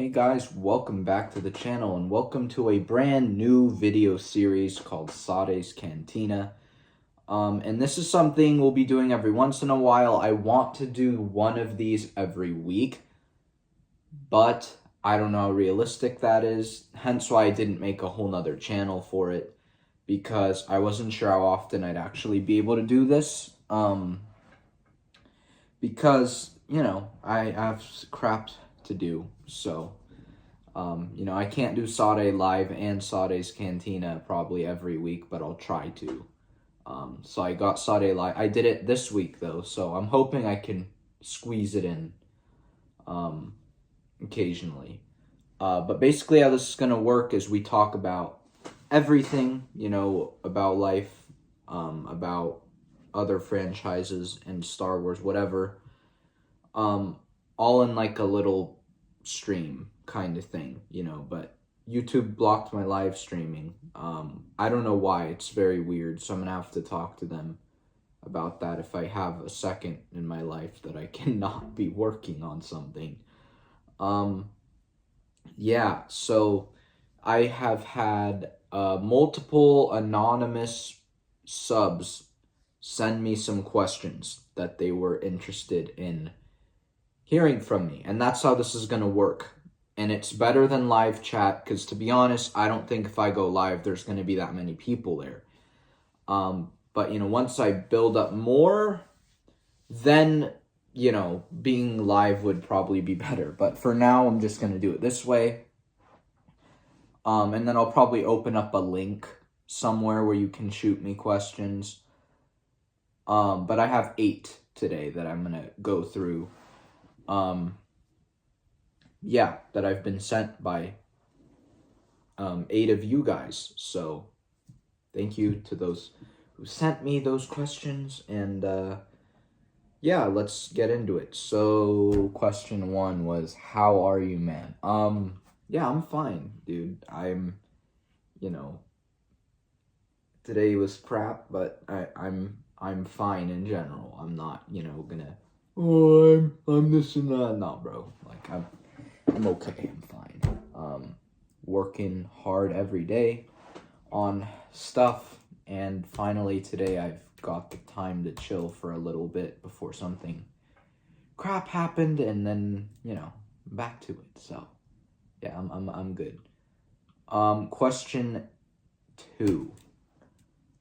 Hey guys, welcome back to the channel and welcome to a brand new video series called SAADE'S Cantina. And this is something we'll be doing every once in a while. I want to do one of these every week, but I don't know how realistic that is. Hence why I didn't make a whole nother channel for it, because I wasn't sure how often I'd actually be able to do this. Because, I have crap to do, so... I can't do Sade Live and Sade's Cantina probably every week, but I'll try to. So I got Sade Live. I did it this week, though, so I'm hoping I can squeeze it in occasionally. But basically how this is going to work is we talk about everything, about life, about other franchises and Star Wars, whatever, all in like a little stream kind of thing, but YouTube blocked my live streaming. I don't know why. It's very weird, so I'm gonna have to talk to them about that if I have a second in my life that I cannot be working on something. Yeah, so I have had multiple anonymous subs send me some questions that they were interested in hearing from me, and that's how this is going to work. And it's better than live chat, because to be honest, I don't think if I go live, there's going to be that many people there. But, once I build up more, then, being live would probably be better. But for now, I'm just going to do it this way. And then I'll probably open up a link somewhere where you can shoot me questions. But I have 8 today that I'm going to go through. That I've been sent by 8 of you guys. So thank you to those who sent me those questions. And let's get into it. So question 1 was, how are you, man? I'm fine, dude. Today was crap, but I'm fine in general. I'm not, gonna, I'm this and that. No, bro. Like, I'm okay. I'm fine. Working hard every day on stuff, and finally today I've got the time to chill for a little bit before something crap happened, and then, back to it. So, yeah, I'm good. Question 2.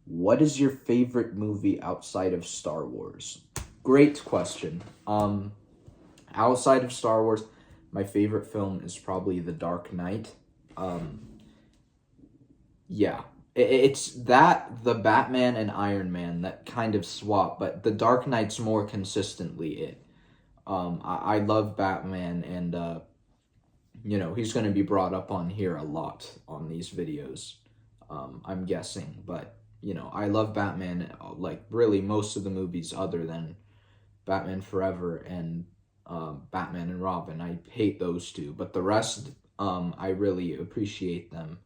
What is your favorite movie outside of Star Wars? Great question. Outside of Star Wars, my favorite film is probably The Dark Knight. It's that, the Batman and Iron Man that kind of swap, but The Dark Knight's more consistently it. I love Batman, and he's going to be brought up on here a lot on these videos, I'm guessing, but I love Batman, like really most of the movies other than Batman Forever and Batman and Robin. I hate those two, but the rest, I really appreciate them.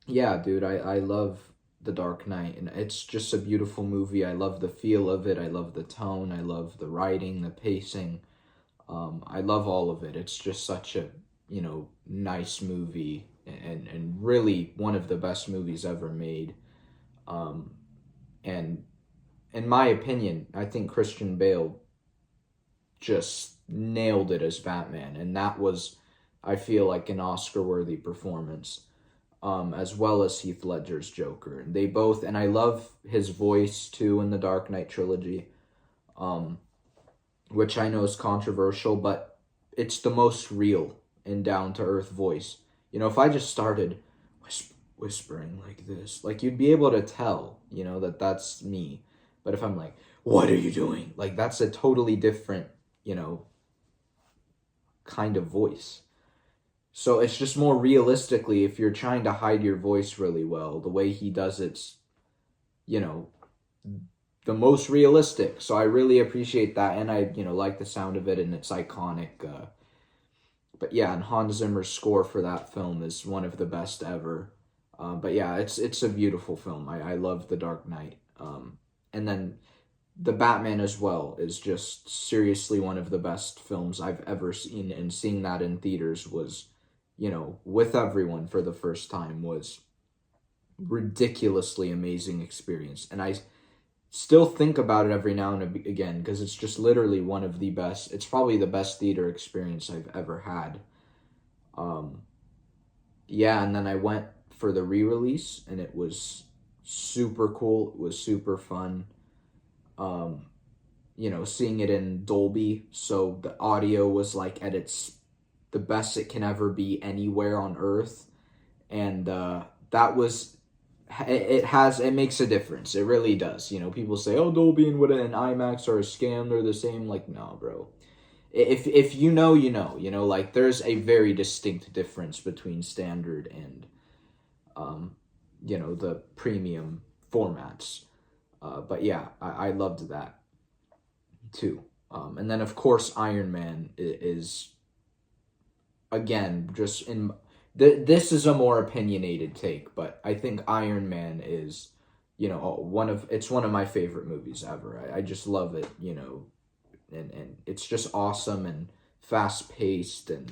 Dude, I love The Dark Knight, and it's just a beautiful movie. I love the feel of it. I love the tone. I love the writing, the pacing. I love all of it. It's just such a, nice movie, and really one of the best movies ever made. And in my opinion, I think Christian Bale just nailed it as Batman, and that was, I feel like, an Oscar-worthy performance, as well as Heath Ledger's Joker. They both, and I love his voice too in the Dark Knight trilogy, which I know is controversial, but it's the most real and down-to-earth voice. If I just started whispering like this, like, you'd be able to tell, that that's me. But if I'm like, what are you doing? Like, that's a totally different, kind of voice. So it's just more realistically, if you're trying to hide your voice really well, the way he does it's, the most realistic. So I really appreciate that, and I, like the sound of it, and it's iconic. But yeah, and Hans Zimmer's score for that film is one of the best ever. But yeah, it's a beautiful film. I love The Dark Knight. And then the Batman as well is just seriously one of the best films I've ever seen, and seeing that in theaters was, with everyone for the first time was ridiculously amazing experience. And I still think about it every now and again because it's just literally one of the best. It's probably the best theater experience I've ever had. Um, yeah, and then I went for the re-release, and it was super cool. It was super fun. Um, seeing it in Dolby, so the audio was like at its the best it can ever be anywhere on Earth, and that was it makes a difference. It really does. People say, "Oh, Dolby and what an IMAX are a scam. They're the same." Like, no, bro. If you know, you know. Like there's a very distinct difference between standard and the premium formats. But yeah, I loved that too. And then of course Iron Man is again just in this is a more opinionated take, but I think Iron Man is it's one of my favorite movies ever. I just love it, and it's just awesome and fast paced and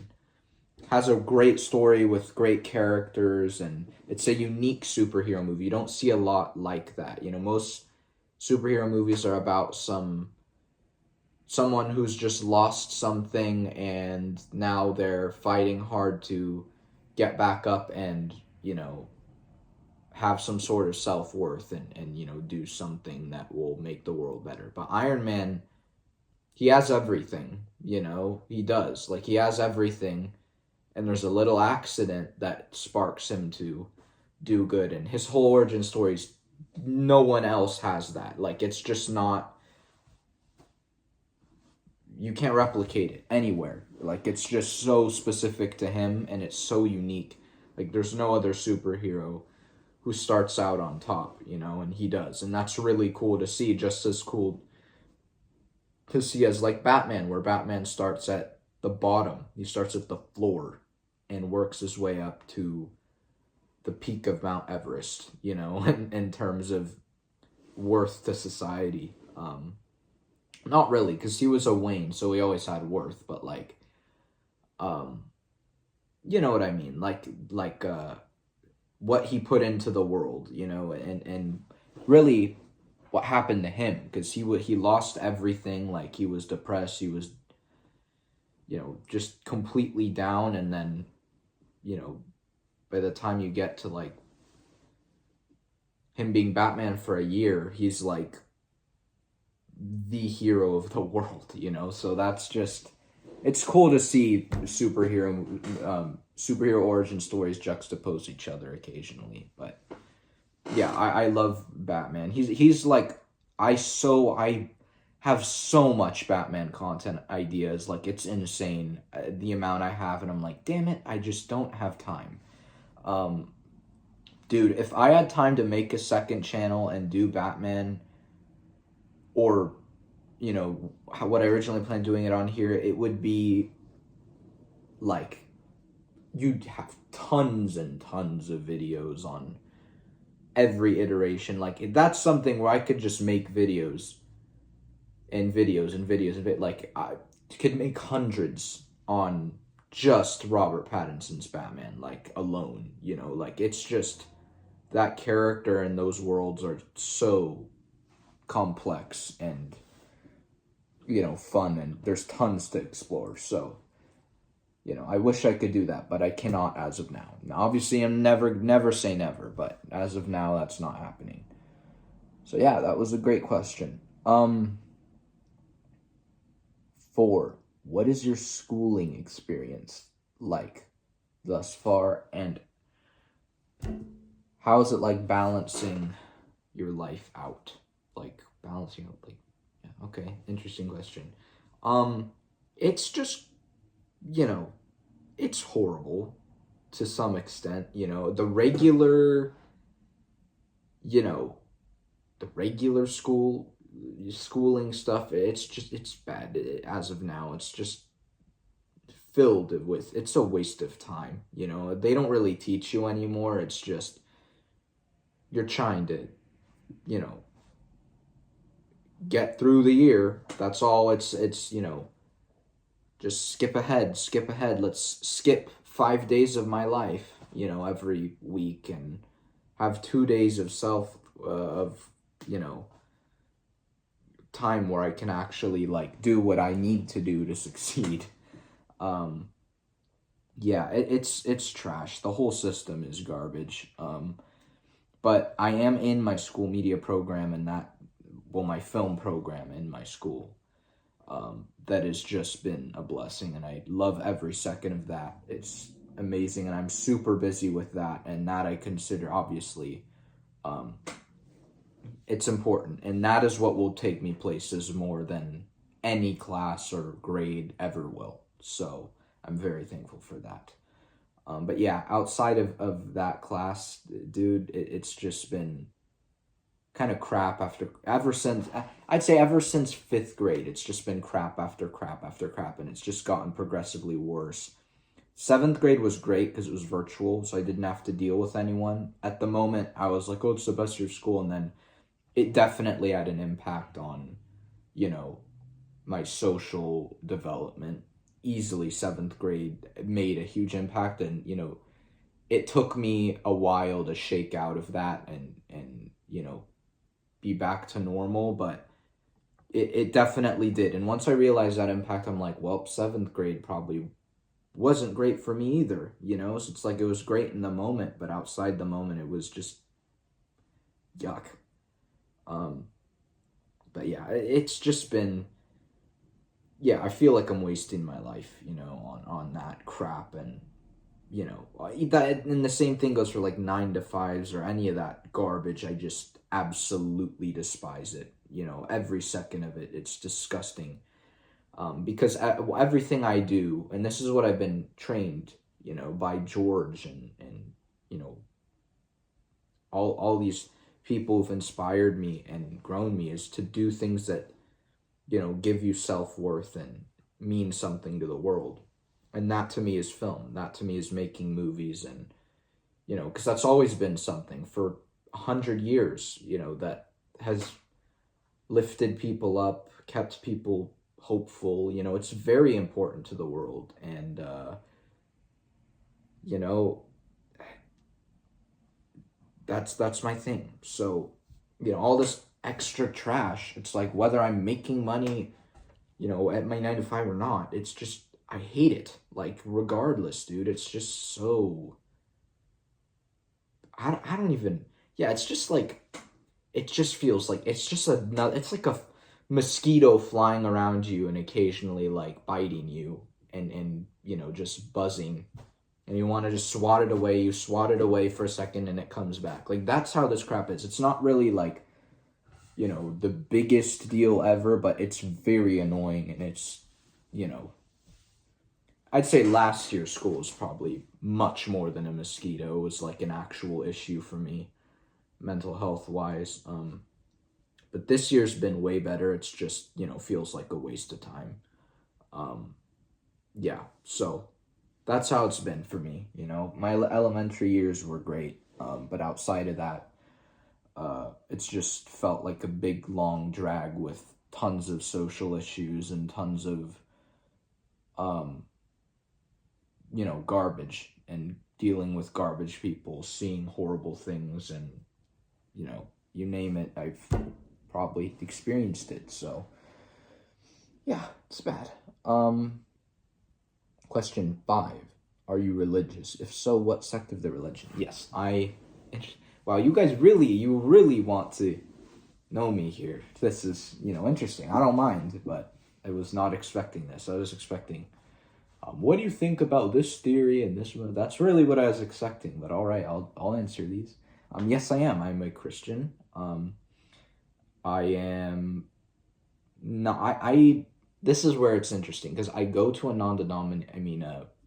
has a great story with great characters, and it's a unique superhero movie. You don't see a lot like that. Most superhero movies are about someone who's just lost something and now they're fighting hard to get back up and, have some sort of self-worth and do something that will make the world better. But Iron Man, he has everything, he does. Like, he has everything, and there's a little accident that sparks him to do good. And his whole origin stories, no one else has that. Like, it's just not, you can't replicate it anywhere. Like, it's just so specific to him, and it's so unique. Like, there's no other superhero who starts out on top, and he does. And that's really cool to see, just as cool to see as, like, Batman, where Batman starts at the bottom. He starts at the floor and works his way up to the peak of Mount Everest, in terms of worth to society. Not really, because he was a Wayne, so he always had worth, but like, you know what I mean? Like, what he put into the world, and really what happened to him, because he lost everything. Like, he was depressed, he was, just completely down, and then, by the time you get to like him being Batman for a year, he's like the hero of the world, so that's just, it's cool to see superhero origin stories juxtapose each other occasionally. But yeah, I love Batman. He's like, I have so much Batman content ideas, like it's insane, the amount I have, and I'm like, damn it, I just don't have time. Dude, if I had time to make a second channel and do Batman, or what I originally planned doing it on here, it would be like, you'd have tons and tons of videos on every iteration. Like, that's something where I could just make videos and videos and videos of it. Like, I could make hundreds on just Robert Pattinson's Batman, like, alone, like, it's just, that character and those worlds are so complex and fun, and there's tons to explore. So I wish I could do that, but I cannot as of now. Now, obviously, I'm never say never, but as of now, that's not happening. So yeah, that was a great question. 4, what is your schooling experience like thus far, and how is it like balancing your life out? Like, balancing out, like, yeah, okay, interesting question. It's just, it's horrible to some extent. The regular, the regular schooling stuff, it's bad. As of now, it's just filled with, it's a waste of time. They don't really teach you anymore. It's just, you're trying to, get through the year. That's all. It's just skip ahead. Let's skip 5 days of my life, every week, and have 2 days of of you know time where I can actually like do what I need to do to succeed. Um, yeah, it's trash. The whole system is garbage. But I am in my school media program, and my film program in my school. That has just been a blessing, and I love every second of that. It's amazing, and I'm super busy with that, and that I consider, obviously, um, it's important, and that is what will take me places more than any class or grade ever will. So I'm very thankful for that. But yeah, outside of that class, dude, it's just been kind of crap ever since, I'd say ever since fifth grade. It's just been crap after crap after crap, and it's just gotten progressively worse. Seventh grade was great because it was virtual, so I didn't have to deal with anyone. At the moment, I was like, oh, it's the best year of school, and then it definitely had an impact on, you know, my social development. Easily, seventh grade made a huge impact, and it took me a while to shake out of that and be back to normal, but it definitely did. And once I realized that impact, I'm like, well, seventh grade probably wasn't great for me either, So it's like it was great in the moment, but outside the moment, it was just yuck. But yeah, it's just been, yeah, I feel like I'm wasting my life, on that crap, and that, and the same thing goes for like 9 to 5s or any of that garbage. I just absolutely despise it. Every second of it, it's disgusting. Because everything I do, and this is what I've been trained, by George and all these people who've inspired me and grown me, is to do things that give you self-worth and mean something to the world. And that to me is film. That to me is making movies, and because that's always been something for 100 years, that has lifted people up, kept people hopeful. It's very important to the world, and that's my thing. So all this extra trash, it's like whether I'm making money, at my 9 to 5 or not, it's just, I hate it. Like, regardless, dude, it's just so, I don't even, yeah, it's just like, it just feels like, it's like a mosquito flying around you and occasionally like biting you and just buzzing, and you want to just swat it away. You swat it away for a second and it comes back. Like, that's how this crap is. It's not really like, the biggest deal ever, but it's very annoying, and it's, I'd say last year's school was probably much more than a mosquito. It was like an actual issue for me, mental health wise. But this year's been way better. It's just, feels like a waste of time. Yeah, so that's how it's been for me. My elementary years were great, but outside of that, it's just felt like a big long drag with tons of social issues and tons of garbage, and dealing with garbage people, seeing horrible things, and you name it, I've probably experienced it. So yeah, it's bad. Question 5: are you religious? If so, what sect of the religion? Yes, wow, you really want to know me here. This is, interesting. I don't mind, but I was not expecting this. I was expecting, what do you think about this theory and this one? That's really what I was expecting, but all right, I'll answer these. Yes, I am. I'm a Christian. I am not, this is where it's interesting, because I go to a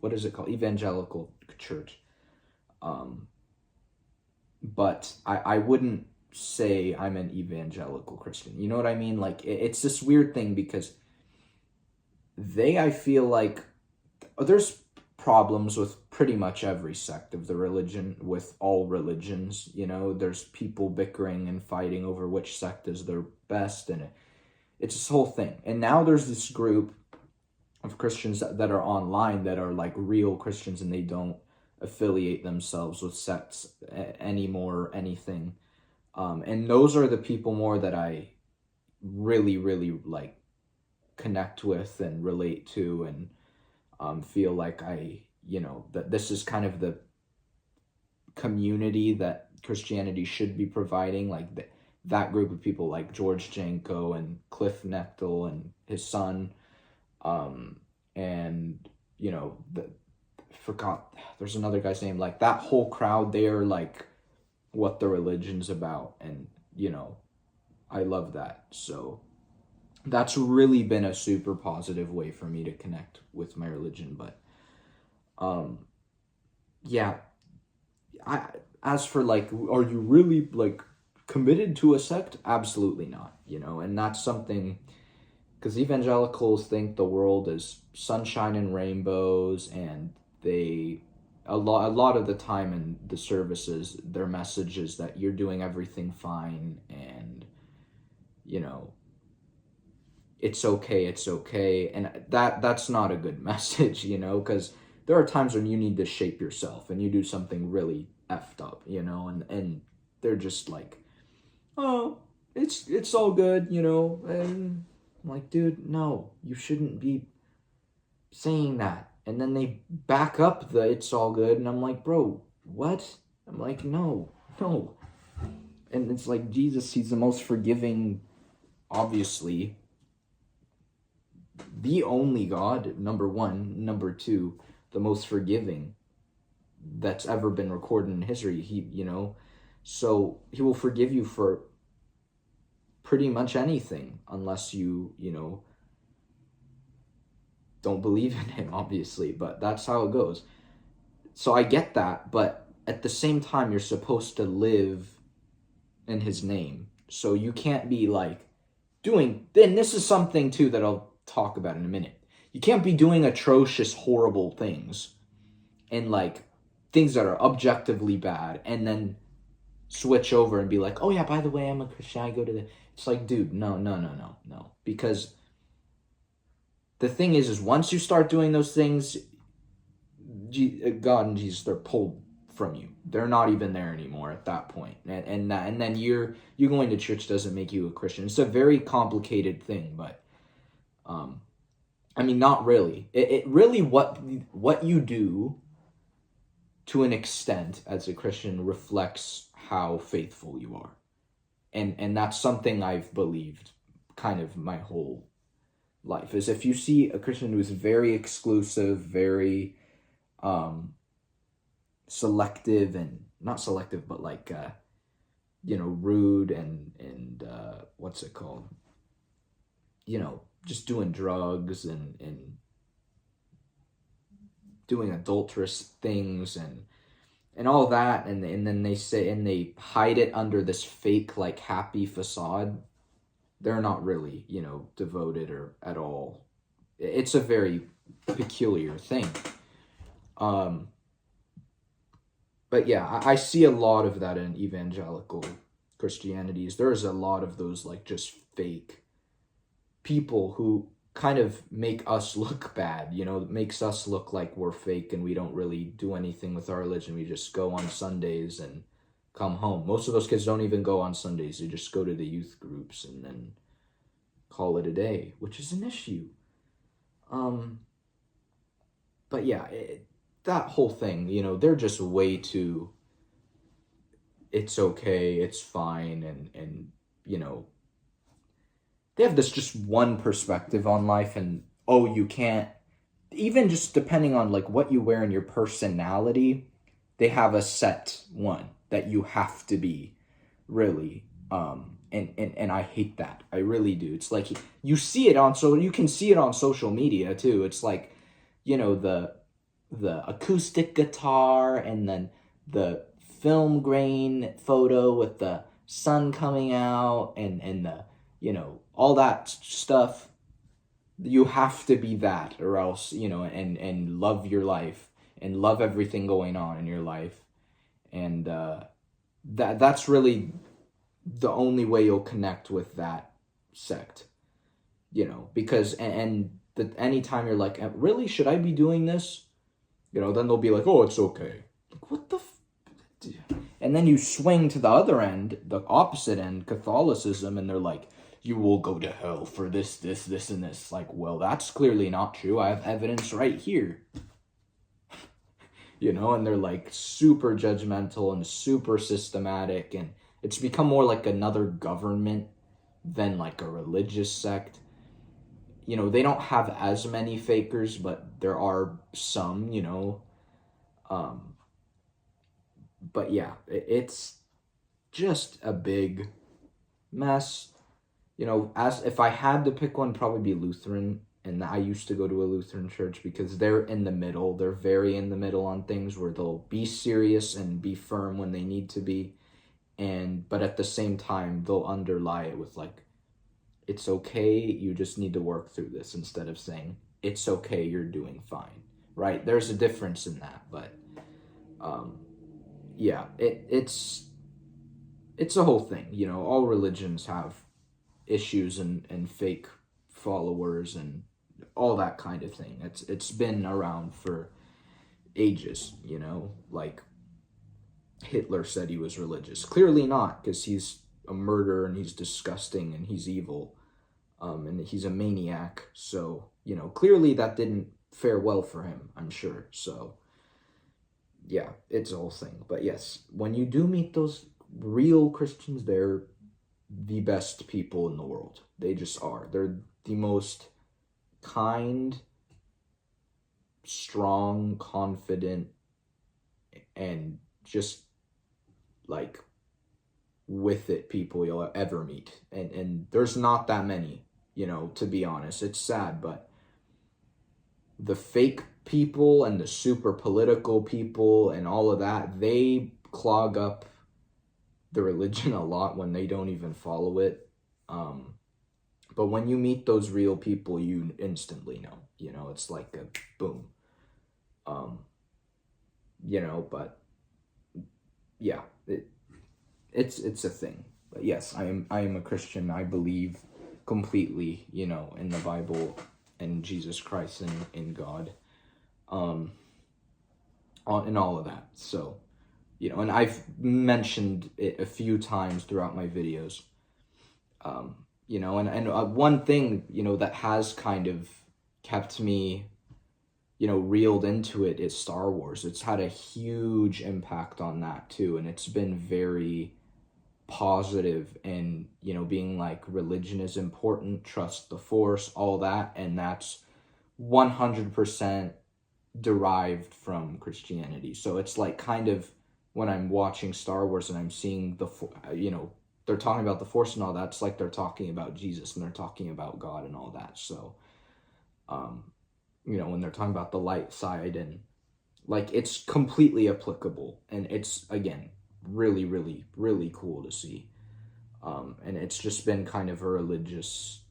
what is it called? Evangelical church. But I wouldn't say I'm an evangelical Christian. You know what I mean? Like, it's this weird thing, because I feel like there's problems with pretty much every sect of the religion, with all religions. There's people bickering and fighting over which sect is their best, and it's this whole thing. And now there's this group of Christians that are online that are like real Christians, and they don't affiliate themselves with sects anymore, anything. And those are the people more that I really, really like connect with and relate to, and feel like that this is kind of the community that Christianity should be providing. Like that group of people, like George Janko and Cliff Nechtel and his son, and forgot, there's another guy's name. Like that whole crowd, they're like what the religion's about, and I love that. So that's really been a super positive way for me to connect with my religion. But yeah, as for like, are you really like committed to a sect? Absolutely not. And that's something, because evangelicals think the world is sunshine and rainbows, and a lot of the time in the services, their message is that you're doing everything fine, and it's okay, and that's not a good message, because there are times when you need to shape yourself and you do something really effed up, and they're just like, oh, it's all good, and I'm like, dude, no, you shouldn't be saying that. And then they back up the it's all good, and I'm like, bro, what? I'm like, no. And it's like, Jesus, he's the most forgiving, obviously, the only God, number one. Number two, the most forgiving that's ever been recorded in history. So he will forgive you for pretty much anything, unless you don't believe in him, obviously, but that's how it goes. So I get that, but at the same time, you're supposed to live in his name. So you can't be like then this is something too that I'll talk about in a minute. You can't be doing atrocious, horrible things, and like things that are objectively bad, and then switch over and be like, oh yeah, by the way, I'm a Christian, I go to it's like, dude, no. Because the thing is once you start doing those things, God and Jesus, they're pulled from you. They're not even there anymore at that point. And then you going to church doesn't make you a Christian. It's a very complicated thing, but I mean, not really. It really, what you do to an extent as a Christian reflects how faithful you are. And that's something I've believed kind of my whole life, is if you see a Christian who's very exclusive, very selective, and not selective, but like rude, and what's it called, just doing drugs and doing adulterous things and all that, and then they say, and they hide it under this fake like happy facade. They're not really, devoted or at all. It's a very peculiar thing. But yeah, I see a lot of that in evangelical Christianities. There's a lot of those like just fake people who kind of make us look bad, makes us look like we're fake and we don't really do anything with our religion. We just go on Sundays and come home. Most of those kids don't even go on Sundays. They just go to the youth groups and then call it a day, which is an issue. But yeah, that whole thing, they're just way too, it's okay, it's fine, and they have this just one perspective on life, and you can't, even just depending on like what you wear in your personality, they have a set one that you have to be, really. And I hate that. I really do. It's like you see it you can see it on social media too. It's like, the acoustic guitar, and then the film grain photo with the sun coming out, and the, all that stuff. You have to be that, or else, and love your life and love everything going on in your life. And that's really the only way you'll connect with that sect. because anytime you're like, really, should I be doing this? Then they'll be like, oh, it's okay. Like, what the and then you swing to the other end, the opposite end, Catholicism, and they're like, you will go to hell for this, this, this, and this. Like, well, that's clearly not true. I have evidence right here. And they're like super judgmental and super systematic, and it's become more like another government than like a religious sect. They don't have as many fakers, but there are some, but yeah, it's just a big mess. As if I had to pick one, probably be Lutheran. And I used to go to a Lutheran church because they're in the middle. They're very in the middle on things where they'll be serious and be firm when they need to be. But at the same time, they'll underlie it with like, it's okay, you just need to work through this, instead of saying, it's okay, you're doing fine, right? There's a difference in that, but yeah, it's a whole thing. All religions have issues and fake followers and all that kind of thing. It's been around for ages, like Hitler said he was religious. Clearly not, because he's a murderer and he's disgusting and he's evil, and he's a maniac. So, clearly that didn't fare well for him, I'm sure. So, yeah, it's a whole thing. But yes, when you do meet those real Christians, they're the best people in the world. They just are. They're the most kind, strong, confident, and just like with it people you'll ever meet. And there's not that many, to be honest. It's sad, but the fake people and the super political people and all of that, they clog up the religion a lot when they don't even follow it. But when you meet those real people, you instantly know. It's like a boom. But yeah, it's a thing. But yes, I am a Christian. I believe completely, in the Bible and Jesus Christ and in God, and all of that. So, and I've mentioned it a few times throughout my videos. And one thing, that has kind of kept me, reeled into it is Star Wars. It's had a huge impact on that too, and it's been very positive in, being like, religion is important, trust the Force, all that, and that's 100% derived from Christianity. So it's like kind of when I'm watching Star Wars and I'm seeing they're talking about the Force and all that, it's like they're talking about Jesus and they're talking about God and all that. So, when they're talking about the light side, and like, it's completely applicable, and it's, again, really, really, really cool to see. And it's just been kind of a religious,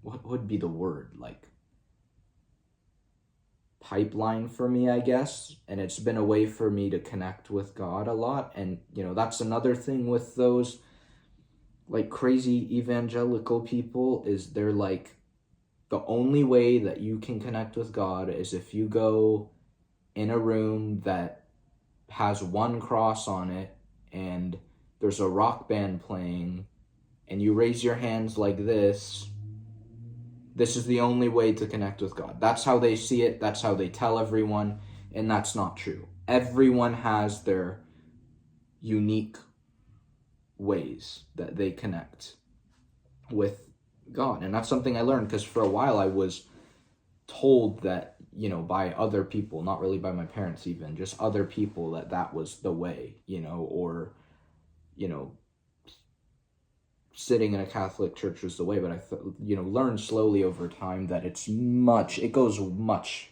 what would be the word? Like, pipeline for me, I guess. And it's been a way for me to connect with God a lot. And, that's another thing with those, like, crazy evangelical people, is they're like, the only way that you can connect with God is if you go in a room that has one cross on it and there's a rock band playing and you raise your hands like this. This is the only way to connect with God. That's how they see it. That's how they tell everyone. And that's not true. Everyone has their unique ways that they connect with God. And that's something I learned, because for a while I was told that, by other people, not really by my parents even, just other people, that was the way, or, sitting in a Catholic church was the way. But I learned slowly over time that it goes much,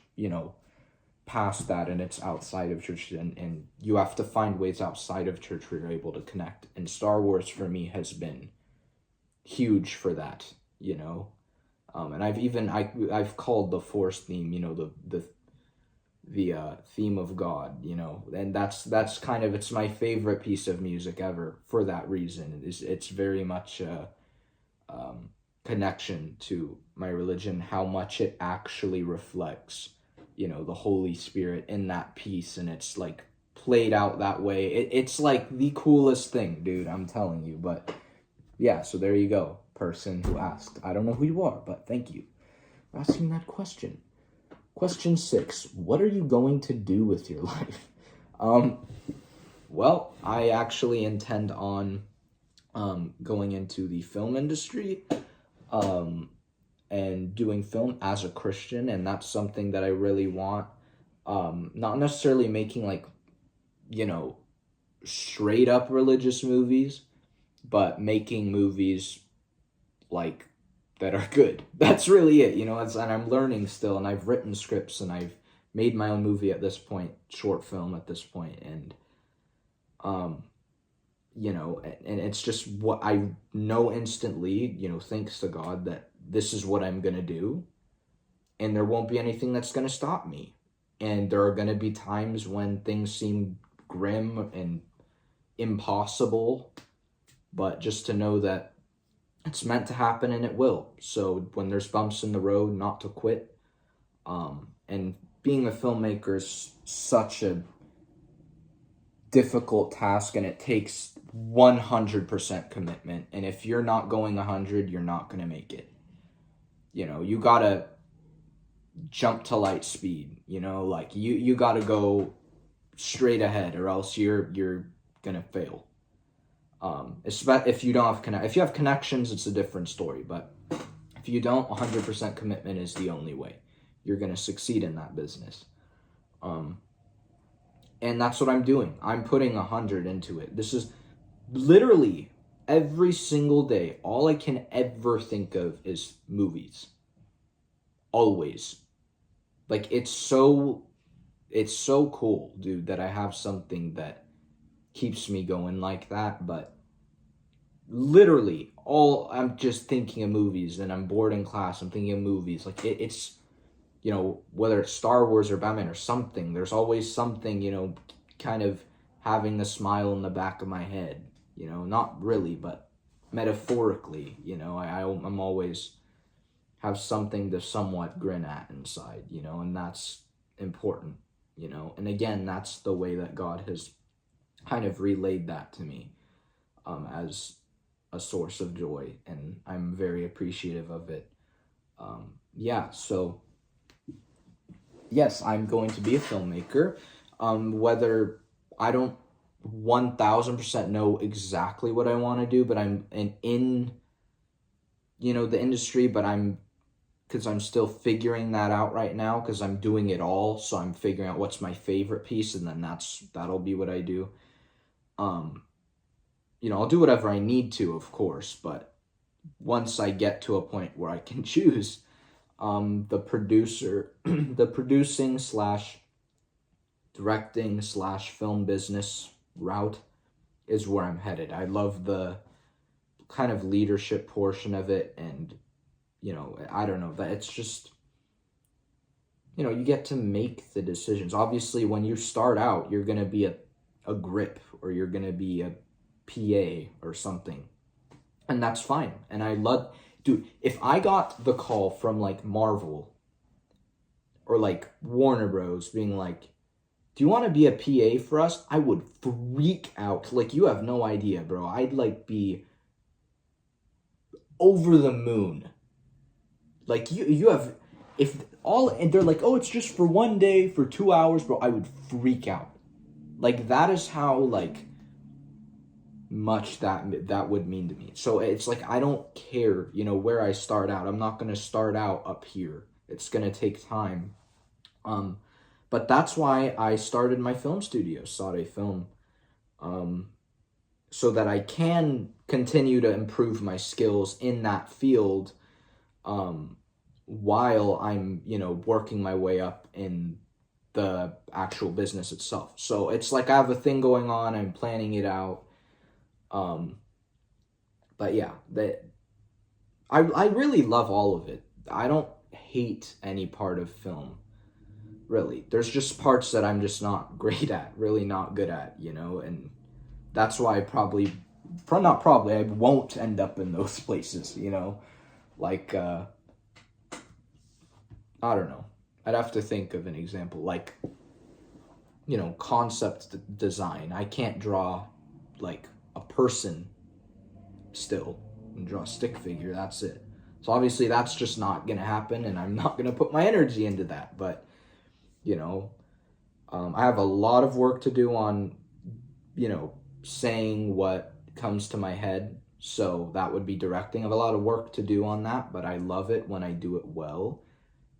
past that, and it's outside of church, and you have to find ways outside of church where you're able to connect. And Star Wars for me has been huge for that, and I've called the Force theme, the theme of God, and that's kind of, it's my favorite piece of music ever for that reason. It's very much connection to my religion, how much it actually reflects, the Holy Spirit in that piece, and it's like played out that way. It's like the coolest thing, dude, I'm telling you. But yeah, so there you go, person who asked. I don't know who you are, but thank you for asking that question. Question 6, what are you going to do with your life? Well, I actually intend on going into the film industry, and doing film as a Christian, and that's something that I really want. Not necessarily making like, straight up religious movies, but making movies like that are good. That's really it, and I'm learning still, and I've written scripts, and I've made my own movie at this point, short film at this point, and and it's just what I know instantly, thanks to God, that this is what I'm going to do, and there won't be anything that's going to stop me. And there are going to be times when things seem grim and impossible, but just to know that it's meant to happen, and it will. So when there's bumps in the road, not to quit. And being a filmmaker is such a difficult task, and it takes 100% commitment. And if you're not going 100, you're not going to make it. You gotta jump to light speed, like you gotta go straight ahead, or else you're gonna fail. Especially if you don't have if you have connections, it's a different story. But if you don't, 100% commitment is the only way you're gonna succeed in that business. And that's what I'm doing. I'm putting 100 into it. This is literally every single day. All I can ever think of is movies. Always. Like, it's so cool, dude, that I have something that keeps me going like that. But literally, I'm just thinking of movies, and I'm bored in class, I'm thinking of movies. Like, it's, whether it's Star Wars or Batman or something, there's always something, kind of having the smile in the back of my head, not really, but metaphorically, I'm always have something to somewhat grin at inside, and that's important, and again, that's the way that God has kind of relayed that to me, as a source of joy, and I'm very appreciative of it. So yes, I'm going to be a filmmaker. Whether I don't 1000% know exactly what I want to do, but I'm in the industry, but because I'm still figuring that out right now, because I'm doing it all, so I'm figuring out what's my favorite piece, and then that'll be what I do. I'll do whatever I need to, of course, but once I get to a point where I can choose, the producing / directing / film business route is where I'm headed. I love the kind of leadership portion of it, and I don't know, that it's just, you get to make the decisions. Obviously, when you start out, you're going to be a grip, or you're going to be a PA or something, and that's fine. And I love, dude, if I got the call from like Marvel or like Warner Bros being like, do you want to be a PA for us? I would freak out. Like, you have no idea, bro. I'd like be over the moon. Like, you have, and they're like, oh, it's just for one day, for 2 hours, bro, I would freak out. Like, that is how, like, much that would mean to me. So it's like, I don't care, where I start out. I'm not going to start out up here. It's going to take time. But that's why I started my film studio, SAADE Film, so that I can continue to improve my skills in that field, while I'm, working my way up in the actual business itself. So it's like I have a thing going on, I'm planning it out. But yeah, I really love all of it. I don't hate any part of film, really. There's just parts that I'm just not great at, really not good at, and that's why I probably not probably, I won't end up in those places, you know? Like, I don't know. I'd have to think of an example. Like, you know, concept design. I can't draw, like, a person still and draw a stick figure. That's it. So obviously that's just not going to happen, and I'm not going to put my energy into that. But, you know, I have a lot of work to do on, you know, saying what comes to my head. So that would be directing. I have a lot of work to do on that, but I love it when I do it well,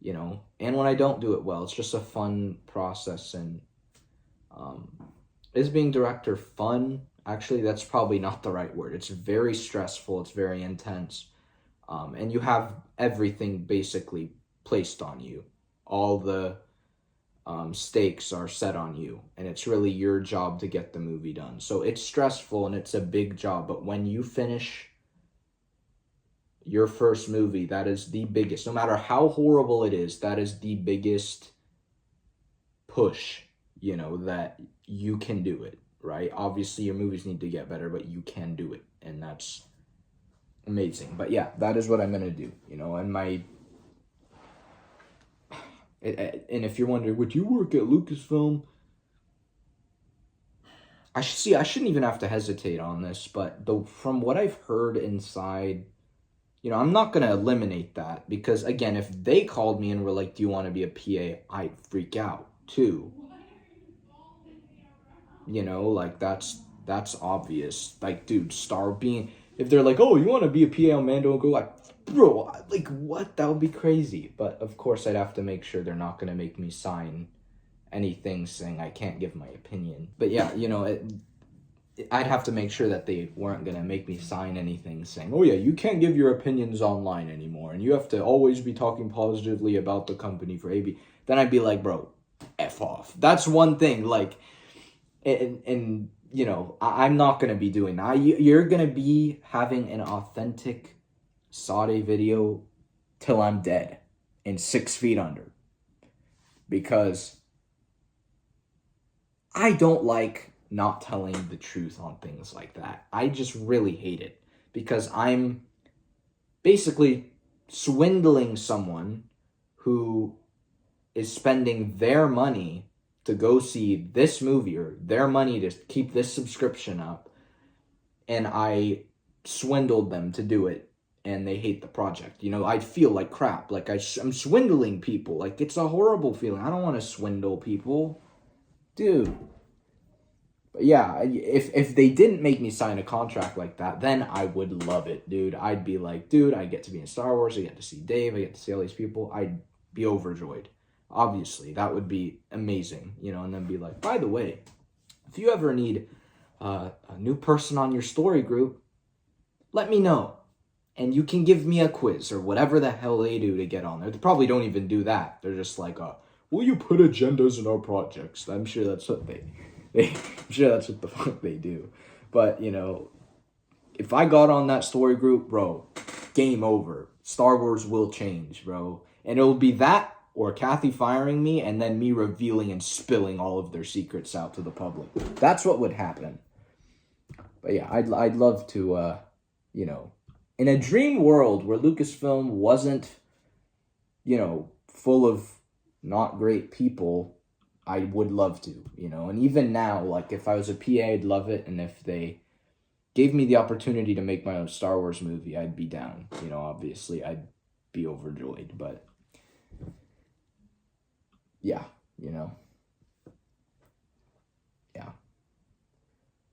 you know, and when I don't do it well. It's just a fun process. And is being director fun? Actually, that's probably not the right word. It's very stressful. It's very intense. And you have everything basically placed on you. All the stakes are set on you, and it's really your job to get the movie done. So it's stressful and it's a big job, but when you finish your first movie, that is the biggest, no matter how horrible it is, that is the biggest push, you know, that you can do it, right? Obviously your movies need to get better, but you can do it, and that's amazing. But yeah, that is what I'm gonna do, you know. And and if you're wondering, would you work at Lucasfilm? I shouldn't even have to hesitate on this, but from what I've heard inside, you know, I'm not going to eliminate that, because again, if they called me and were like, do you want to be a PA? I'd freak out too. You know, like that's obvious. Like, dude, if they're like, oh, you want to be a PA on Mando, and go like, bro, like, what? That would be crazy. But of course I'd have to make sure they're not going to make me sign anything saying I can't give my opinion. But yeah, you know, I'd have to make sure that they weren't going to make me sign anything saying, oh yeah, you can't give your opinions online anymore, and you have to always be talking positively about the company for AB. Then I'd be like, bro, F off. That's one thing. Like, and you know, I'm not going to be doing that. You're going to be having an authentic SAADE video till I'm dead and 6 feet under. Because I don't like not telling the truth on things like that. I just really hate it, because I'm basically swindling someone who is spending their money to go see this movie, or their money to keep this subscription up, and I swindled them to do it, and they hate the project. You know, I'd feel like crap. Like I'm swindling people. Like, it's a horrible feeling. I don't want to swindle people. Dude. But yeah, if they didn't make me sign a contract like that, then I would love it, dude. I'd be like, dude, I get to be in Star Wars. I get to see Dave. I get to see all these people. I'd be overjoyed. Obviously, that would be amazing, you know, and then be like, by the way, if you ever need a new person on your story group, let me know. And you can give me a quiz or whatever the hell they do to get on there. They probably don't even do that. They're just like, will you put agendas in our projects? I'm sure that's what I'm sure that's what the fuck they do. But, you know, if I got on that story group, bro, game over. Star Wars will change, bro. And it'll be that, or Kathy firing me, and then me revealing and spilling all of their secrets out to the public. That's what would happen. But yeah, I'd love to, you know, in a dream world where Lucasfilm wasn't, you know, full of not great people, I would love to, you know. And even now, like, if I was a PA, I'd love it. And if they gave me the opportunity to make my own Star Wars movie, I'd be down. You know, obviously, I'd be overjoyed. But yeah, you know. Yeah.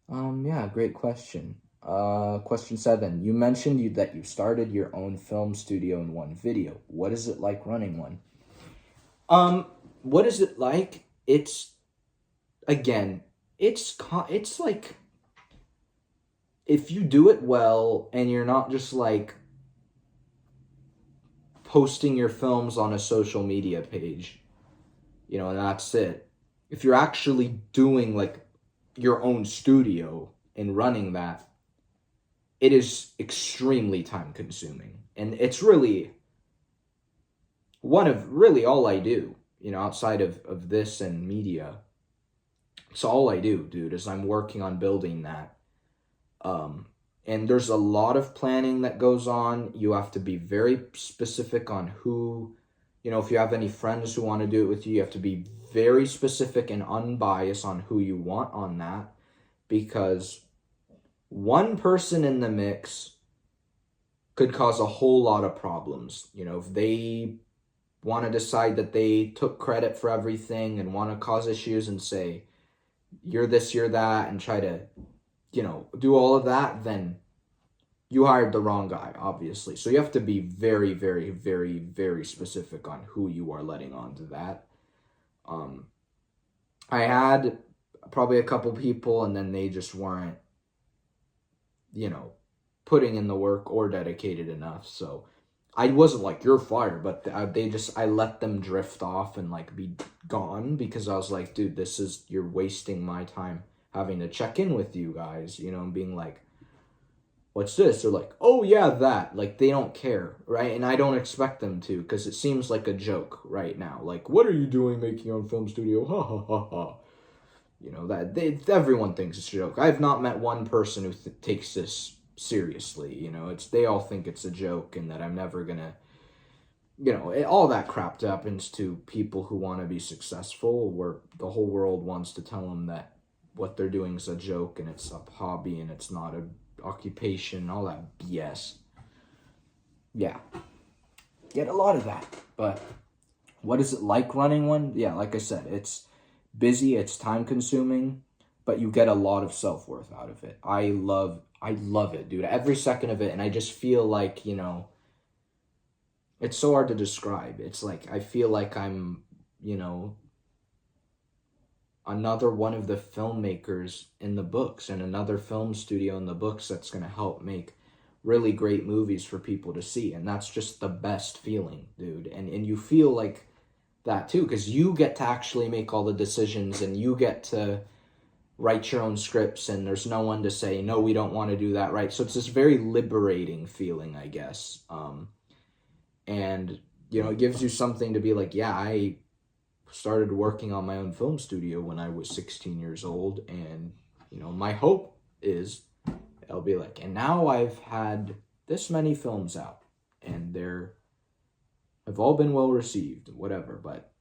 Yeah, great question. Question 7. You mentioned that you started your own film studio in one video. What is it like running one? What is it like? It's, again, it's like, if you do it well and you're not just like posting your films on a social media page, you know, and that's it. If you're actually doing like your own studio and running that, it is extremely time consuming. And it's really all I do, you know, outside of this and media. It's all I do, dude, is I'm working on building that. And there's a lot of planning that goes on. You have to be very specific on who, if you have any friends who want to do it with you, you have to be very specific and unbiased on who you want on that, because one person in the mix could cause a whole lot of problems. If they want to decide that they took credit for everything and want to cause issues and say, you're this, you're that, and try to, do all of that, then you hired the wrong guy, obviously. So you have to be very, very, very, very specific on who you are letting on to that. I had probably a couple people, and then they just weren't, putting in the work or dedicated enough. So I wasn't like, you're fired, but I let them drift off and like be gone, because I was like, dude, you're wasting my time having to check in with you guys, and being like, what's this? They're like, oh yeah, that. Like, they don't care, right? And I don't expect them to, because it seems like a joke right now. Like, what are you doing making your own film studio? Ha ha ha ha. Everyone thinks it's a joke. I've not met one person who takes this seriously. They all think it's a joke, and that I'm never gonna, all that crap happens to people who want to be successful, where the whole world wants to tell them that what they're doing is a joke and it's a hobby and it's not a occupation, all that BS. Yeah. Get a lot of that. But what is it like running one? Yeah, like I said, it's busy, it's time consuming, but you get a lot of self-worth out of it. I love it, dude. Every second of it. And I just feel like, it's so hard to describe. It's like, I feel like I'm, another one of the filmmakers in the books, and another film studio in the books that's going to help make really great movies for people to see. And that's just the best feeling, dude. And you feel like that too, because you get to actually make all the decisions, and you get to write your own scripts, and there's no one to say, no, we don't want to do that, right? So it's this very liberating feeling, I guess. And, it gives you something to be like, yeah, I started working on my own film studio when I was 16 years old, and, my hope is I'll be like, and now I've had this many films out, and have all been well received, whatever, but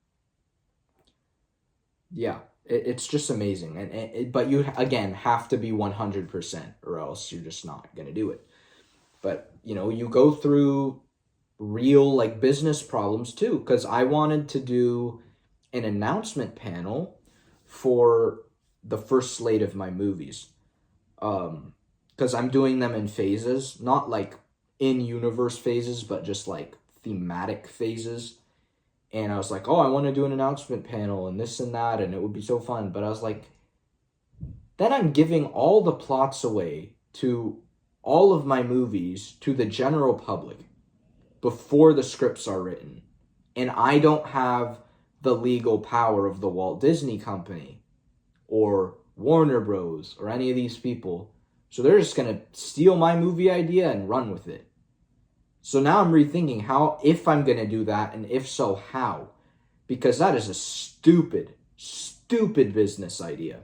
yeah, it's just amazing. But you, again, have to be 100%, or else you're just not going to do it. But, you go through real, like, business problems too, because I wanted to do an announcement panel for the first slate of my movies. Because I'm doing them in phases, not like in-universe phases, but just like thematic phases. And I was like, oh, I want to do an announcement panel and this and that, and it would be so fun. But I was like, then I'm giving all the plots away to all of my movies to the general public before the scripts are written. And I don't have the legal power of the Walt Disney Company or Warner Bros. Or any of these people. So they're just going to steal my movie idea and run with it. So now I'm rethinking if I'm going to do that, and if so, how. Because that is a stupid, stupid business idea.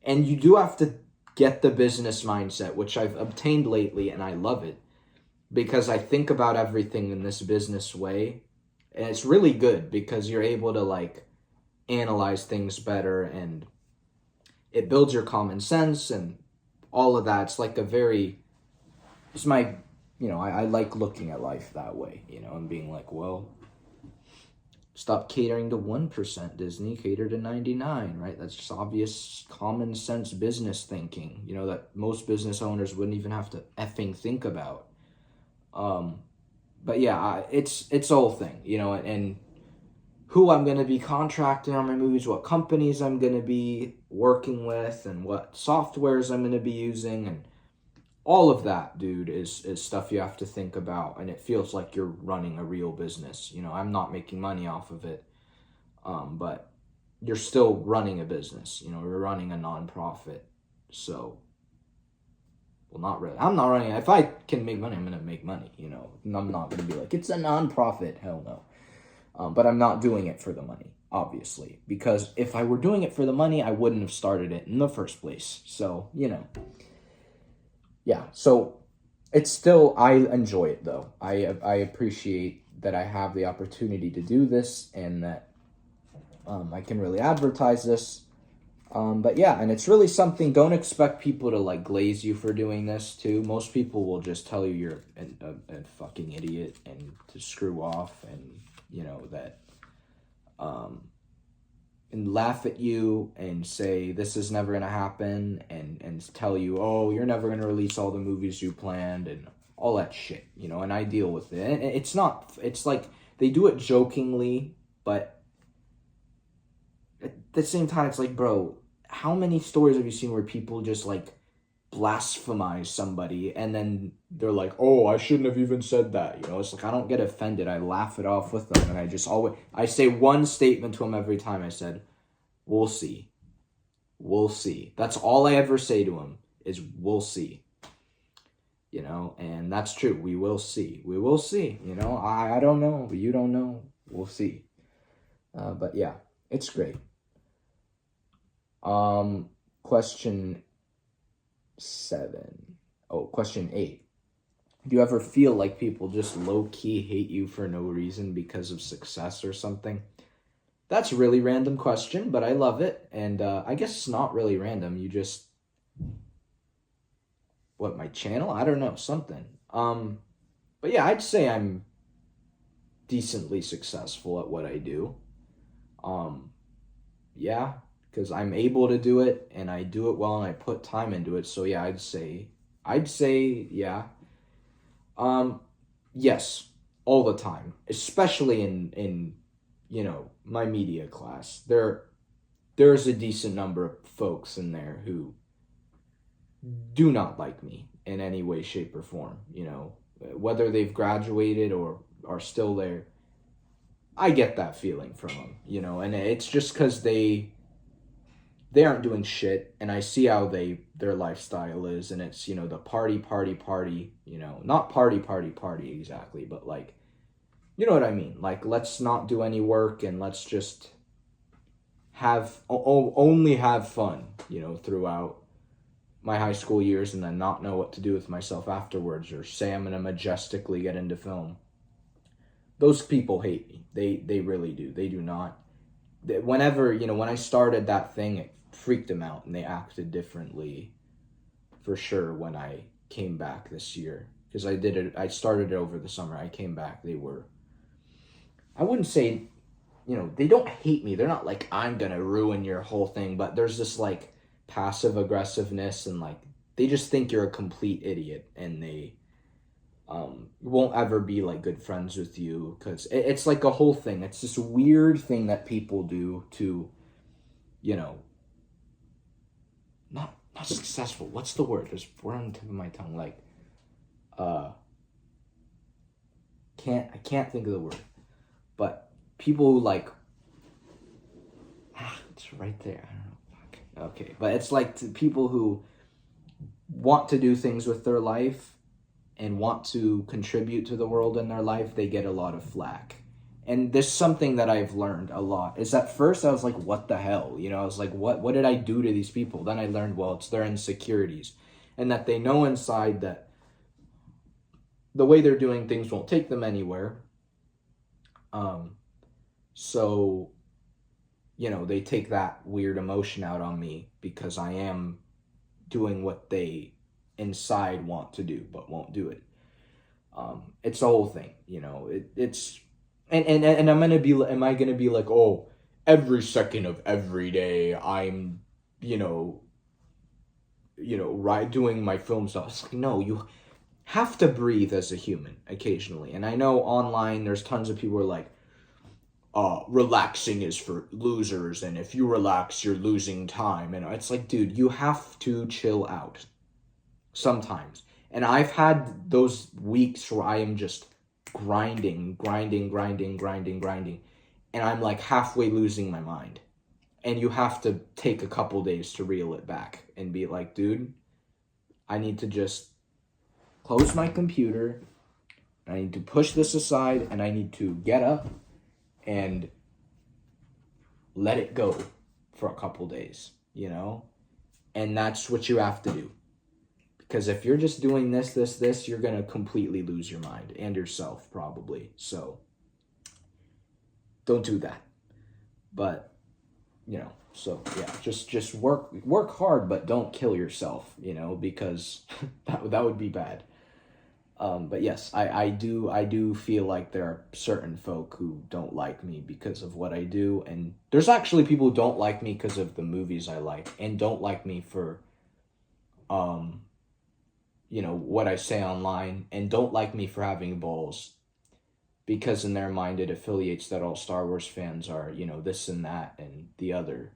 And you do have to get the business mindset, which I've obtained lately, and I love it. Because I think about everything in this business way. And it's really good, because you're able to, like, analyze things better, and it builds your common sense and all of that. It's like I like looking at life that way, and being like, well, stop catering to 1%, Disney, cater to 99, right? That's just obvious common sense business thinking, that most business owners wouldn't even have to effing think about. But yeah, it's a whole thing, and who I'm going to be contracting on my movies, what companies I'm going to be working with, and what softwares I'm going to be using, and all of that, dude, is stuff you have to think about, and it feels like you're running a real business. I'm not making money off of it, but you're still running a business. You're running a nonprofit. So, well, not really. I'm not running. If I can make money, I'm going to make money, and I'm not going to be like, it's a nonprofit. Hell no. But I'm not doing it for the money, obviously, because if I were doing it for the money, I wouldn't have started it in the first place. So, yeah, so it's still, I enjoy it though. I appreciate that I have the opportunity to do this, and that I can really advertise this. But yeah, and it's really something. Don't expect people to like glaze you for doing this too. Most people will just tell you you're a fucking idiot and to screw off, and you know that, um, and laugh at you and say this is never gonna happen, and tell you, oh, you're never gonna release all the movies you planned and all that shit. You know, and I deal with it. And it's not. It's like they do it jokingly, but at the same time, it's like, bro, how many stories have you seen where people just like blasphemize somebody and then they're like, oh, I shouldn't have even said that. You know, it's like, I don't get offended. I laugh it off with them, and I just always, I say one statement to them every time. I said, we'll see. We'll see. That's all I ever say to them is, we'll see. You know, and that's true. We will see. We will see. You know, I don't know. You don't know. We'll see. But yeah, it's great. Question 7. Oh, question 8. Do you ever feel like people just low-key hate you for no reason because of success or something? That's a really random question, but I love it. And I guess it's not really random. You just, what, my channel? I don't know, something. But yeah, I'd say I'm decently successful at what I do. Yeah, because I'm able to do it, and I do it well, and I put time into it. So yeah, I'd say yeah. Yes, all the time, especially in you know, my media class. There's a decent number of folks in there who do not like me in any way, shape, or form. You know, whether they've graduated or are still there. I get that feeling from them, you know, and it's just because they aren't doing shit, and I see how their lifestyle is, and it's, you know, the party, you know, not party exactly, but like, you know what I mean, like, let's not do any work and let's just only have fun, you know, throughout my high school years, and then not know what to do with myself afterwards, or say I'm gonna majestically get into film. Those people hate me. They really do. They do not. Whenever, you know, when I started that thing, it freaked them out, and they acted differently for sure when I came back this year, because I started it over the summer. I came back, they were, I wouldn't say, you know, they don't hate me. They're not like, I'm gonna ruin your whole thing, but there's this like passive aggressiveness, and like they just think you're a complete idiot, and they won't ever be like good friends with you, because it's like a whole thing. It's this weird thing that people do to, you know, not successful. What's the word? There's a word on the tip of my tongue. Like, I can't think of the word. But people who like, it's right there. I don't know. Fuck. Okay, but it's like people who want to do things with their life and want to contribute to the world in their life, they get a lot of flack. And there's something that I've learned a lot, is at first I was like, what the hell? You know, I was like, what did I do to these people? Then I learned, well, it's their insecurities. And that they know inside that the way they're doing things won't take them anywhere. So, you know, they take that weird emotion out on me because I am doing what they inside want to do but won't do it. It's the whole thing, you know. It's and am I gonna be like, oh, every second of every day I'm, you know, right, doing my film stuff? It's like, no, you have to breathe as a human occasionally. And I know online there's tons of people who are like, relaxing is for losers, and if you relax you're losing time. And it's like, dude, you have to chill out sometimes. And I've had those weeks where I am just grinding, and I'm like halfway losing my mind. And you have to take a couple days to reel it back and be like, dude, I need to just close my computer, I need to push this aside, and I need to get up and let it go for a couple days, you know? And that's what you have to do. Because if you're just doing this, you're going to completely lose your mind and yourself probably. So don't do that. But, so yeah, just work hard, but don't kill yourself, because that would be bad. But yes, I do feel like there are certain folk who don't like me because of what I do, and there's actually people who don't like me because of the movies I like, and don't like me for, what I say online, and don't like me for having balls, because in their mind it affiliates that all Star Wars fans are, this and that and the other.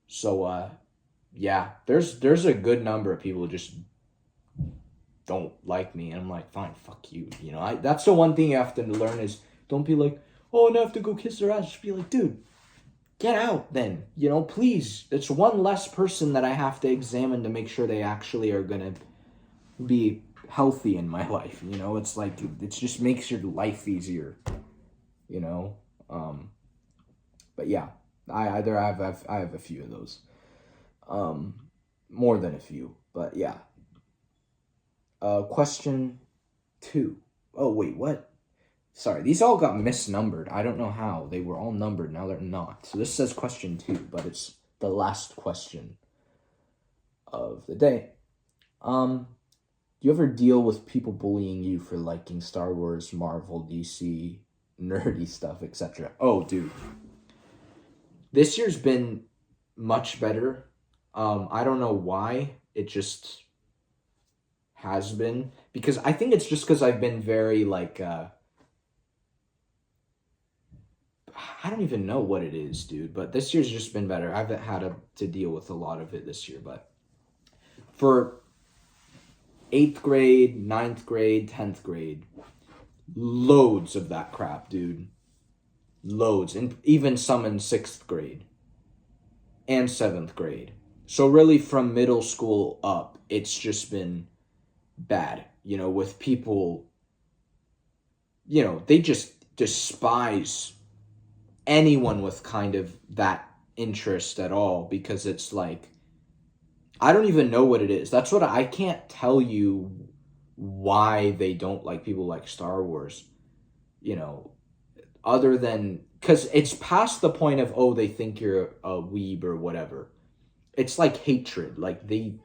So, yeah, there's a good number of people who just don't like me, and I'm like, fine, fuck you. That's the one thing you have to learn is don't be like, oh, I have to go kiss their ass. Just be like, dude, get out then. Please. It's one less person that I have to examine to make sure they actually are gonna be healthy in my life. It's like it just makes your life easier. But yeah, I have a few of those. More than a few, but yeah. Question 2. Oh, wait, what? Sorry, these all got misnumbered. I don't know how. They were all numbered, now they're not. So this says question 2, but it's the last question of the day. Do you ever deal with people bullying you for liking Star Wars, Marvel, DC, nerdy stuff, etc.? Oh, dude. This year's been much better. I don't know why. It just has been, because I think it's just because I've been very I don't even know what it is, dude, but this year's just been better. I haven't had to deal with a lot of it this year, but for 8th grade, 9th grade, 10th grade, loads of that crap, dude. Loads, and even some in 6th grade and 7th grade. So really from middle school up, it's just been bad, with people, they just despise anyone with kind of that interest at all, because it's like, I don't even know what it is. That's what I can't tell you why they don't like people like Star Wars, other than, because it's past the point of, oh, they think you're a weeb or whatever. It's like hatred. Like they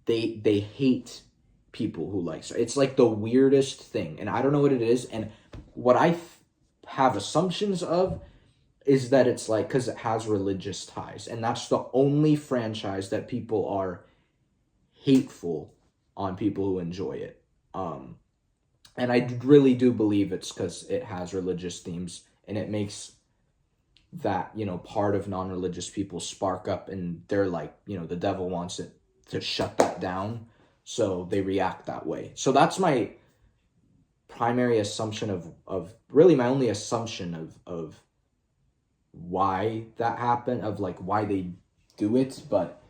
hate people who like, it's like the weirdest thing, and I don't know what it is. And what I have assumptions of is that it's like because it has religious ties, and that's the only franchise that people are hateful on people who enjoy it. And I really do believe it's because it has religious themes, and it makes that, part of non-religious people spark up, and they're like, the devil wants it to shut that down, so they react that way. So that's my primary assumption of really my only assumption of why that happened, of like why they do it. But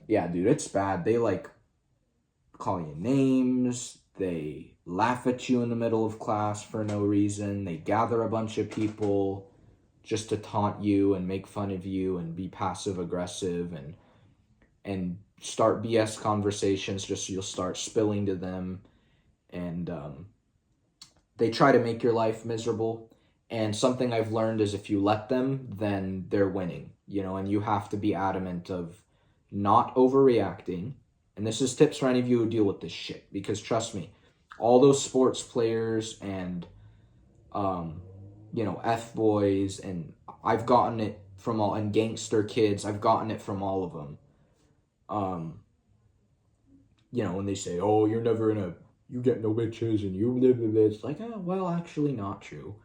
yeah, dude, it's bad. They like call you names, they laugh at you in the middle of class for no reason, they gather a bunch of people just to taunt you and make fun of you and be passive aggressive and start BS conversations just so you'll start spilling to them. And they try to make your life miserable. And something I've learned is if you let them, then they're winning, and you have to be adamant of not overreacting. And this is tips for any of you who deal with this shit, because trust me, all those sports players and, F-boys, and I've gotten it from all, and gangster kids, I've gotten it from all of them. When they say, oh, you get no bitches and you live in this, like, oh, well, actually not true.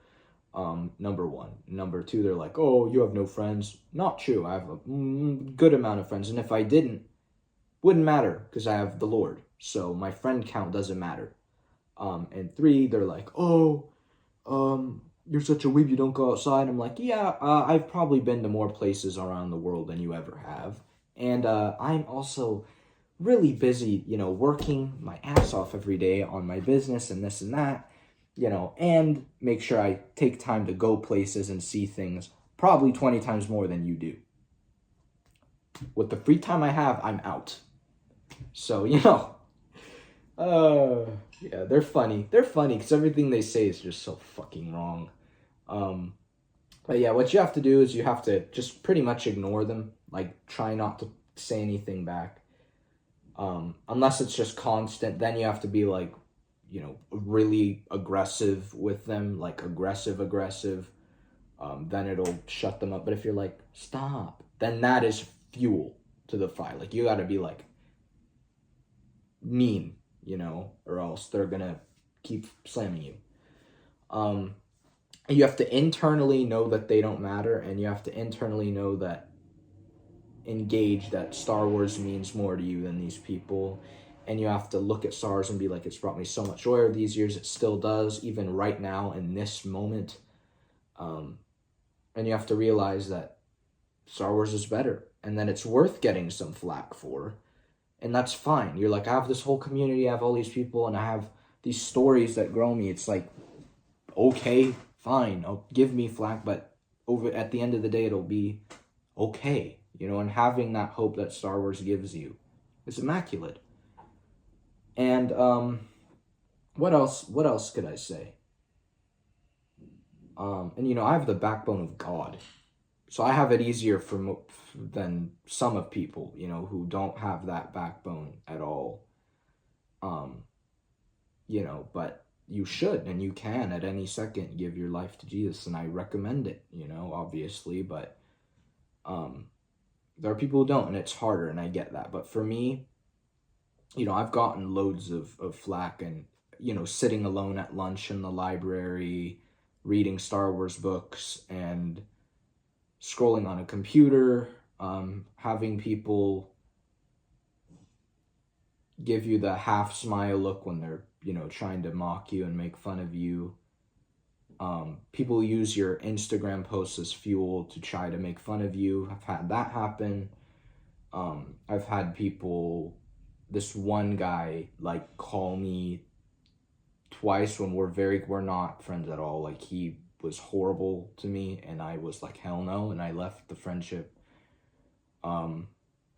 Number one. Number two, they're like, oh, you have no friends. Not true. I have a good amount of friends. And if I didn't, wouldn't matter, because I have the Lord. So my friend count doesn't matter. And three, they're like, oh, you're such a weeb, you don't go outside. I'm like, yeah, I've probably been to more places around the world than you ever have. And I'm also really busy, working my ass off every day on my business and this and that, and make sure I take time to go places and see things probably 20 times more than you do. With the free time I have, I'm out. So, yeah, they're funny. They're funny because everything they say is just so fucking wrong. Um, but yeah, what you have to do is you have to just pretty much ignore them. Like, try not to say anything back. Unless it's just constant, then you have to be like, really aggressive with them, like aggressive. Then it'll shut them up. But if you're like, stop, then that is fuel to the fire. Like, you gotta be like mean, or else they're gonna keep slamming you. Um, you have to internally know that they don't matter, and you have to internally know that engage that Star Wars means more to you than these people. And you have to look at Star Wars and be like, it's brought me so much joy over these years. It still does, even right now in this moment. And you have to realize that Star Wars is better and that it's worth getting some flack for. And that's fine. You're like, I have this whole community, I have all these people, and I have these stories that grow me. It's like, okay, fine, give me flack, but over at the end of the day, it'll be okay. And having that hope that Star Wars gives you is immaculate. And what else could I say? And I have the backbone of God, so I have it easier than some of people, who don't have that backbone at all. But you should and you can at any second give your life to Jesus, and I recommend it. Obviously, but there are people who don't, and it's harder, and I get that. But for me, I've gotten loads of flack, and sitting alone at lunch in the library, reading Star Wars books, and scrolling on a computer, having people give you the half smile look when they're, trying to mock you and make fun of you. People use your Instagram posts as fuel to try to make fun of you. I've had that happen. I've had this one guy, like, call me twice when we're not friends at all. Like, he was horrible to me, and I was like, hell no, and I left the friendship. And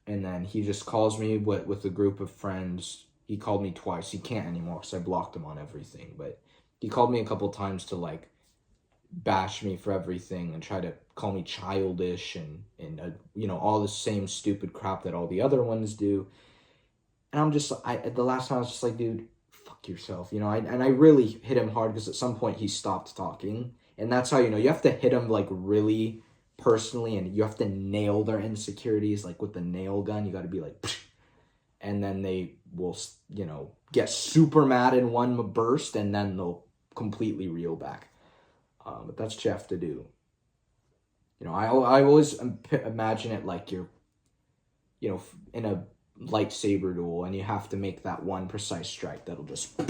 then he just calls me with a group of friends. He called me twice. He can't anymore because I blocked him on everything. But he called me a couple times to, like, bash me for everything and try to call me childish and all the same stupid crap that all the other ones do. And the last time I was just like, dude, fuck yourself, and I really hit him hard because at some point he stopped talking. And that's how, you have to hit them, like, really personally, and you have to nail their insecurities, like, with the nail gun. You got to be like, psh, and then they will, get super mad in one burst, and then they'll completely reel back. But that's what you have to do. I always imagine it like you're, in a lightsaber duel, and you have to make that one precise strike that'll just,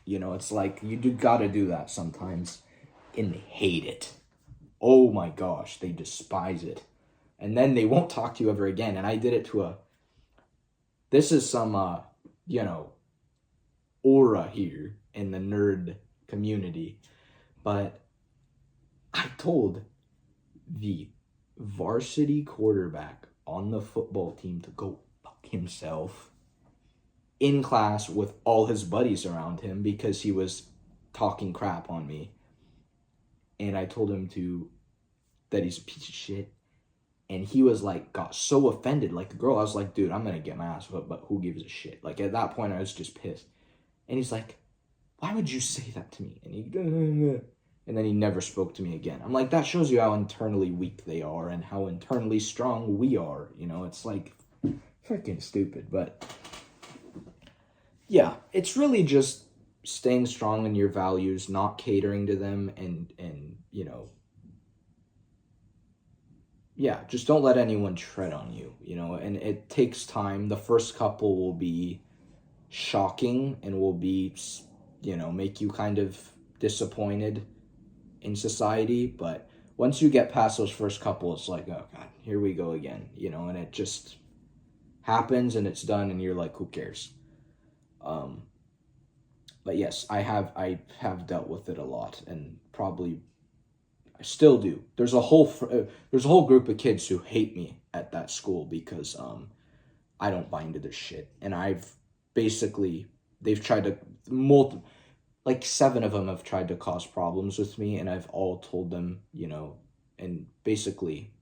it's like you gotta do that sometimes. And they hate it. Oh my gosh, they despise it. And then they won't talk to you ever again. And I did it this is some, aura here in the nerd community. But I told the varsity quarterback on the football team to go fuck himself in class with all his buddies around him because he was talking crap on me. And I told him that he's a piece of shit. And he was like, got so offended. Like, the girl, I was like, dude, I'm going to get my ass whipped, but who gives a shit? Like, at that point, I was just pissed. And he's like, why would you say that to me? And then he never spoke to me again. I'm like, that shows you how internally weak they are and how internally strong we are. It's like freaking stupid. But yeah, it's really just staying strong in your values, not catering to them, and yeah, just don't let anyone tread on you, and it takes time. The first couple will be shocking and will be, make you kind of disappointed in society, but once you get past those first couple, it's like, oh god, here we go again, and it just happens and it's done, and you're like, who cares? But yes, I have dealt with it a lot, and probably I still do. There's a whole group of kids who hate me at that school because I don't buy into this shit. And they've tried to, like 7 of them have tried to cause problems with me, and I've all told them, and basically,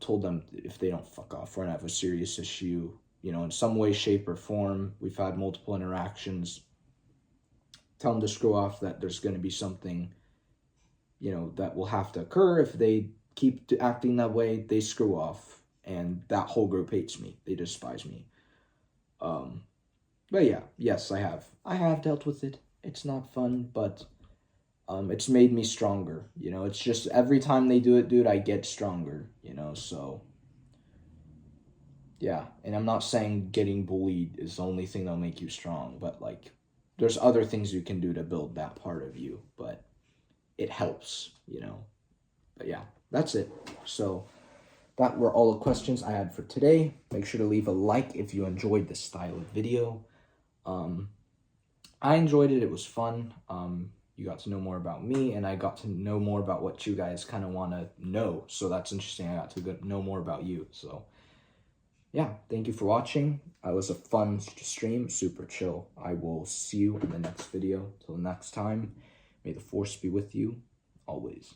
told them if they don't fuck off, we're gonna have a serious issue, in some way, shape, or form. We've had multiple interactions. Tell them to screw off, that there's gonna be something, that will have to occur. If they keep acting that way, they screw off, and that whole group hates me. They despise me. But yeah, yes, I have dealt with it. It's not fun, but it's made me stronger. It's just every time they do it, dude, I get stronger. So yeah. And I'm not saying getting bullied is the only thing that'll make you strong, but like, there's other things you can do to build that part of you, but it helps. But yeah, that's it. So that were all the questions I had for today. Make sure to leave a like if you enjoyed this style of video. I enjoyed it. It was fun. You got to know more about me, and I got to know more about what you guys kind of want to know. So that's interesting. I got to know more about you. So yeah, thank you for watching. It was a fun stream, super chill. I will see you in the next video. Till next time, may the force be with you always.